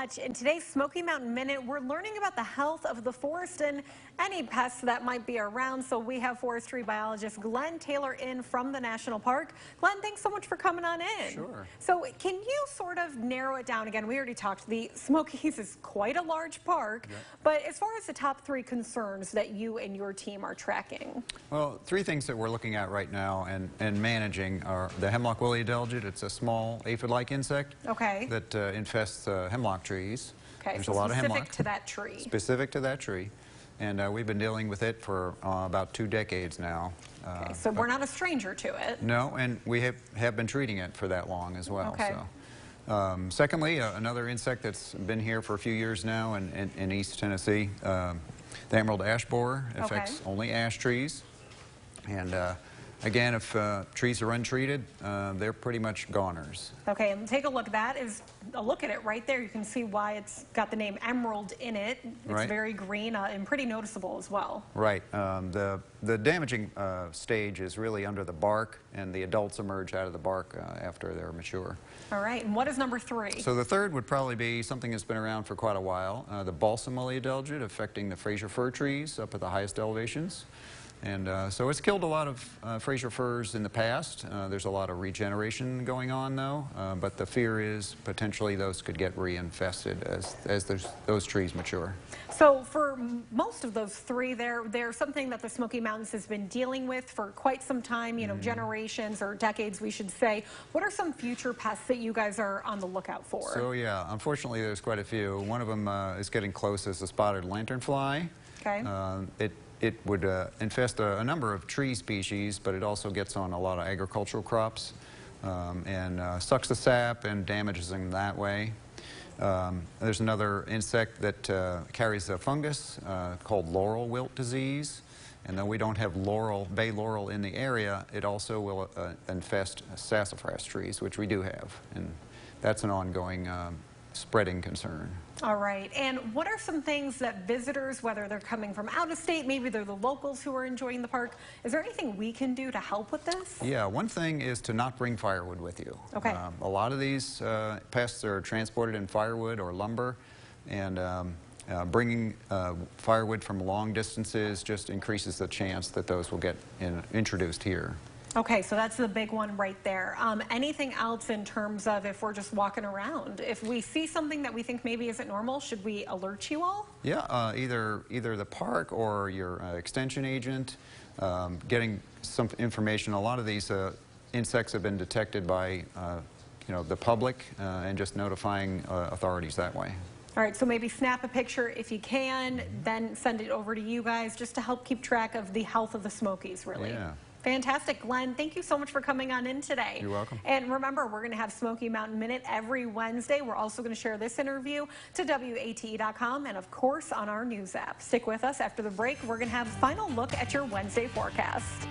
much. In today's Smoky Mountain Minute, we're learning about the health of the forest and any pests that might be around. So we have Forestry Biologist Glenn Taylor in from the National Park. Glenn, thanks so much for coming on in. Sure. So can you sort of narrow it down again? We already talked. The Smokies is quite a large park, but as far as the top 3 concerns that you and your team are tracking. Well, 3 things that we're looking at right now and managing are the Hemlock woolly Adelgid. It's a small aphid-like insect that infests hemlock trees. Okay, There's so a lot of hemlock. specific to that tree. Specific to that tree. And we've been dealing with it for about 2 decades now. Okay, so we're not a stranger to it. No, and we have been treating it for that long as well. Okay. So. Secondly, another insect that's been here for a few years now in East Tennessee, the emerald ash borer affects only ash trees. And again, if trees are untreated, they're pretty much goners. Okay, and take a look. That is a look at it right there. You can see why it's got the name emerald in it. It's very green and pretty noticeable as well. Right. The damaging stage is really under the bark, and the adults emerge out of the bark after they're mature. All right, and what is number 3? So the third would probably be something that's been around for quite a while, the balsam woolly Adelgid, affecting the Fraser fir trees up at the highest elevations. And so it's killed a lot of Fraser firs in the past. There's a lot of regeneration going on, though, but the fear is potentially those could get reinfested as those trees mature. So for most of those 3, they're something that the Smoky Mountains has been dealing with for quite some time, you know, generations or decades, we should say. What are some future pests that you guys are on the lookout for? So yeah, unfortunately there's quite a few. One of them is getting close, is the spotted lanternfly. Okay. It would infest a number of tree species, but it also gets on a lot of agricultural crops and sucks the sap and damages them that way. There's another insect that carries a fungus called laurel wilt disease. And though we don't have bay laurel in the area, it also will infest sassafras trees, which we do have. And that's an ongoing spreading concern. All right, and what are some things that visitors, whether they're coming from out of state, maybe they're the locals who are enjoying the park, is there anything we can do to help with this? Yeah, one thing is to not bring firewood with you. Okay. A lot of these pests are transported in firewood or lumber, and bringing firewood from long distances just increases the chance that those will get introduced here. Okay, so that's the big one right there. Anything else in terms of if we're just walking around? If we see something that we think maybe isn't normal, should we alert you all? Yeah, either the park or your extension agent, getting some information. A lot of these insects have been detected by the public and just notifying authorities that way. All right, so maybe snap a picture if you can, then send it over to you guys just to help keep track of the health of the Smokies, really. Yeah. Fantastic. Glenn, thank you so much for coming on in today. You're welcome. And remember, we're going to have Smoky Mountain Minute every Wednesday. We're also going to share this interview to WATE.com and, of course, on our news app. Stick with us. After the break, we're going to have a final look at your Wednesday forecast.